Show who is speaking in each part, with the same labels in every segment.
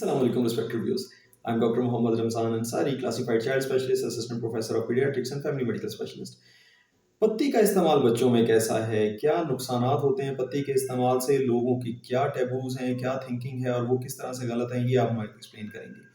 Speaker 1: Assalamu alaikum, respected viewers. I'm Dr. Mohammad Ramzan Ansari, classified child specialist, assistant professor of pediatrics and family medical specialist. पत्ती का इस्तेमाल बच्चों में कैसा है, क्या नुकसानात होते हैं पत्ती के इस्तेमाल से, लोगों की क्या टैबूज हैं, क्या थिंकिंग है और वो किस तरह से गलत हैं, ये आप हमें एक्सप्लेन करेंगे।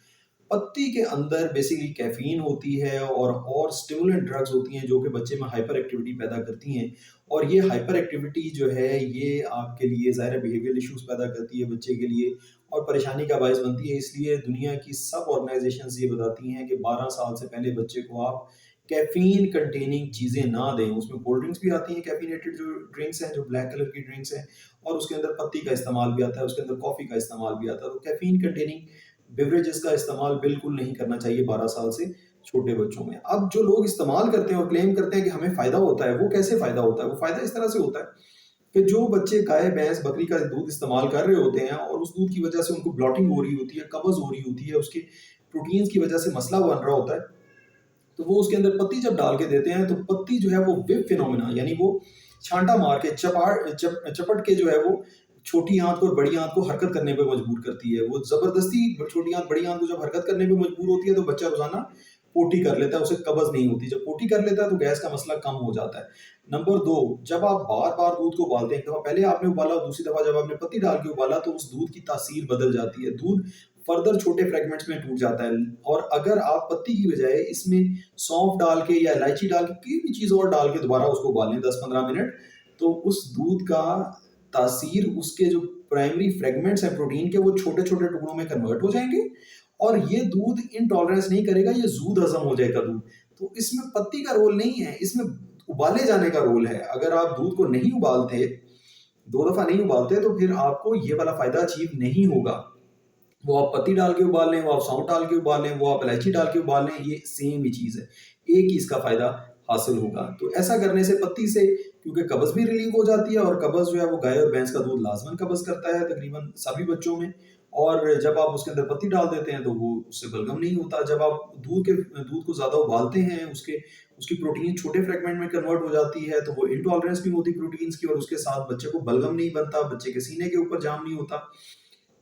Speaker 1: पत्ती के अंदर बेसिकली कैफीन होती है और स्टिमुलेंट ड्रग्स होती हैं जो कि बच्चे में हाइपर एक्टिविटी पैदा करती हैं, और ये हाइपर एक्टिविटी जो है ये आपके लिए ज़ाहिर बिहेवियरल इश्यूज पैदा करती है बच्चे के लिए और परेशानी का बायस बनती है। इसलिए दुनिया की सब ऑर्गेनाइजेशंस ये बताती हैं कि 12 साल से पहले बच्चे को आप कैफीन कंटेनिंग चीज़ें ना दें। उसमें कोल्ड ड्रिंक्स भी आती हैं, कैफिनेटेड जो ड्रिंक्स हैं, जो ब्लैक कलर की ड्रिंक्स हैं, और उसके अंदर पत्ती का इस्तेमाल भी आता है, उसके अंदर कॉफ़ी का इस्तेमाल भी आता है। तो कैफीन कंटेनिंग बेवरेजेस का इस्तेमाल बिल्कुल नहीं करना चाहिए 12 साल से छोटे बच्चों में। अब जो लोग इस्तेमाल करते हैं और क्लेम करते हैं कि हमें फ़ायदा होता है, वो कैसे फ़ायदा होता है? वो फ़ायदा इस तरह से होता है कि जो बच्चे गाय, भैंस, बकरी का दूध इस्तेमाल कर रहे होते हैं और उस दूध की वजह से उनको ब्लॉटिंग हो रही होती है, कब्ज़ हो रही होती है, उसके प्रोटीन्स की वजह से मसला बन रहा होता है, तो वो उसके अंदर पत्ती जब डाल के देते हैं तो पत्ती जो है वो विप फिनोमिना, यानी वो छांटा मार के चपट के जो है वो छोटी आंत को और बड़ी आंत को हरकत करने पे मजबूर करती है। वो जबरदस्ती छोटी आंत बड़ी आंत को जब हरकत करने पे मजबूर होती है तो बच्चा रोजाना पोटी कर लेता है, उसे कब्ज नहीं होती। जब पोटी कर लेता है तो गैस का मसला कम हो जाता है। नंबर 2, जब आप बार बार दूध को उबालते हैं, एक दफा पहले आपने उबाला, दूसरी दफा जब आपने पत्ती डाल के उबाला, तो उस दूध की तासीर बदल जाती है, दूध फर्दर छोटे फ्रेगमेंट्स में टूट जाता है। और अगर आप पत्ती की बजाय इसमें सौंफ डाल के या इलायची डाल के कोई भी चीज़ और डाल के दोबारा उसको उबालें 10-15 मिनट, तो उस दूध का तासीर उसके जो प्राइमरी फ्रेगमेंट्स हैं प्रोटीन के, वो छोटे छोटे टुकड़ों में कन्वर्ट हो जाएंगे और ये दूध इनटॉलरेंस नहीं करेगा, ये जूद हजम हो जाएगा दूध। तो इसमें पत्ती का रोल नहीं है, इसमें उबाले जाने का रोल है। अगर आप दूध को नहीं उबालते, 2 दफा नहीं उबालते, तो फिर आपको ये वाला फायदा अचीव नहीं होगा। वो आप पत्ती डाल के उबाल लें, वो आप सौंफ डाल के उबाल लें, वो आप इलायची डाल के उबाल लें, ये सेम ही चीज़ है, एक ही इसका फ़ायदा हासिल होगा। तो ऐसा करने से पत्ती से क्योंकि कब्ज़ भी रिलीव हो जाती है, और कब्ज़ जो है वो गाय और भैंस का दूध लाज़मन कब्ज़ करता है तकरीबन सभी बच्चों में। और जब आप उसके अंदर पत्ती डाल देते हैं तो वो उससे बलगम नहीं होता। जब आप दूध को ज़्यादा उबालते हैं, उसकी प्रोटीन छोटे फ्रेगमेंट में कन्वर्ट हो जाती है, तो वो इनटॉलरेंस नहीं होती प्रोटीन्स की, और उसके साथ बच्चे को बलगम नहीं बनता, बच्चे के सीने के ऊपर जाम नहीं होता।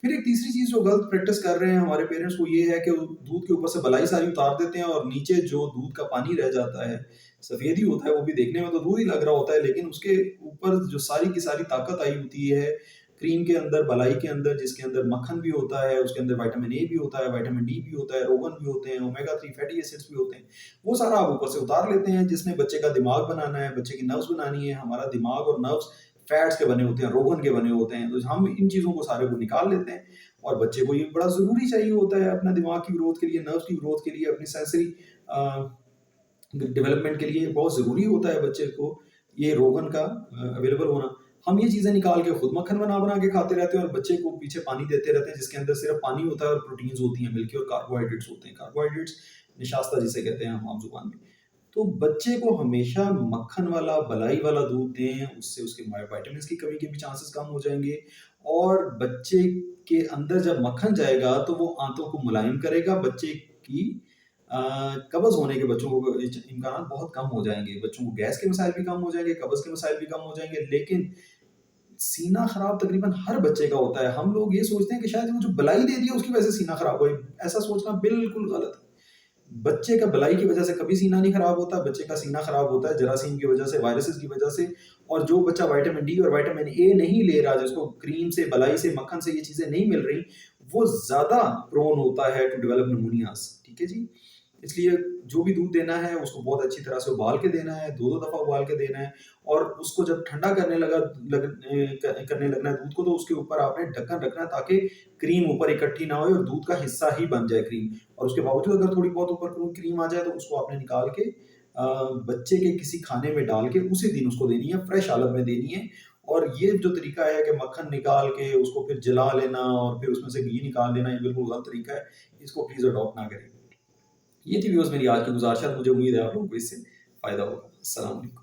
Speaker 1: फिर एक तीसरी चीज़ जो गलत प्रैक्टिस कर रहे हैं हमारे पेरेंट्स, वो ये है कि वो दूध के ऊपर से बलाई सारी उतार देते हैं और नीचे जो दूध का पानी रह जाता है, सफ़ेद ही होता है, वो भी देखने में तो दूध ही लग रहा होता है, लेकिन उसके ऊपर जो सारी की सारी ताकत आई होती है क्रीम के अंदर, बलाई के अंदर, जिसके अंदर मक्खन भी होता है, उसके अंदर विटामिन ए भी होता है, विटामिन डी भी होता है, रोगन भी होते हैं, ओमेगा 3 फैटी एसिड्स भी होते हैं। वो सारा आप ऊपर से उतार लेते हैं, जिसमें बच्चे का दिमाग बनाना है, बच्चे की नर्व्स बनानी है। हमारा दिमाग और नर्व्स फैट्स के बने होते हैं, रोगन के बने होते हैं, तो हम इन चीज़ों को सारे को निकाल लेते हैं। और बच्चे को ये बड़ा ज़रूरी चाहिए होता है अपना दिमाग की ग्रोथ के लिए, नर्व्स की ग्रोथ के लिए, अपनी सेंसरी डेवलपमेंट के लिए बहुत ज़रूरी होता है बच्चे को ये रोगन का अवेलेबल होना। हम ये चीज़ें निकाल के खुद मक्खन बना बना के खाते रहते हैं और बच्चे को पीछे पानी देते रहते हैं, जिसके अंदर सिर्फ पानी होता है और प्रोटीन्स होती हैं मिल्की, और कार्बोहाइड्रेट्स होते हैं। कार्बोहाइड्रेट्स निशास्ता जिसे कहते हैं हम आम जुबान में। तो बच्चे को हमेशा मक्खन वाला, बलाई वाला दूध दें, उससे उसके विटामिन्स की कमी के भी चांसेस कम हो जाएंगे। और बच्चे के अंदर जब मक्खन जाएगा तो वो आंतों को मुलायम करेगा, बच्चे की कब्ज़ होने के बच्चों को इम्कान बहुत कम हो जाएंगे, बच्चों को गैस के मसाइल भी कम हो जाएंगे, कब्ज़ के मसाइल भी कम हो जाएंगे। लेकिन सीना खराब तकरीबन हर बच्चे का होता है। हम लोग ये सोचते हैं कि शायद वो जो बलाई दे दिया उसकी वजह से सीना खराब हो, ऐसा सोचना बिल्कुल गलत है। बच्चे का बलाई की वजह से कभी सीना नहीं खराब होता, बच्चे का सीना खराब होता है जरासीम की वजह से, वायरसेस की वजह से। और जो बच्चा विटामिन डी और विटामिन ए नहीं ले रहा, जिसको क्रीम से, बलाई से, मक्खन से ये चीज़ें नहीं मिल रही, वो ज़्यादा प्रोन होता है टू डेवलप निमोनियाज। ठीक है जी। इसलिए जो भी दूध देना है उसको बहुत अच्छी तरह से उबाल के देना है, 2-2 दफ़ा उबाल के देना है। और उसको जब ठंडा करने लगना है दूध को, तो उसके ऊपर आपने ढक्कन रखना है ताकि क्रीम ऊपर इकट्ठी ना हो और दूध का हिस्सा ही बन जाए क्रीम। और उसके बावजूद अगर थोड़ी बहुत ऊपर क्रीम आ जाए तो उसको आपने निकाल के बच्चे के किसी खाने में डाल के उसी दिन उसको देनी है, फ्रेश हालत में देनी है। और ये जो तरीका है कि मक्खन निकाल के उसको फिर जला लेना और फिर उसमें से घी निकाल लेना, ये बिल्कुल गलत तरीका है, इसको प्लीज़ अडॉप्ट ना करें। ये थी व्यूअर्स मेरी आज की गुज़ारिश। मुझे उम्मीद है आप लोगों को इससे फ़ायदा होगा। अस्सलाम वालेकुम।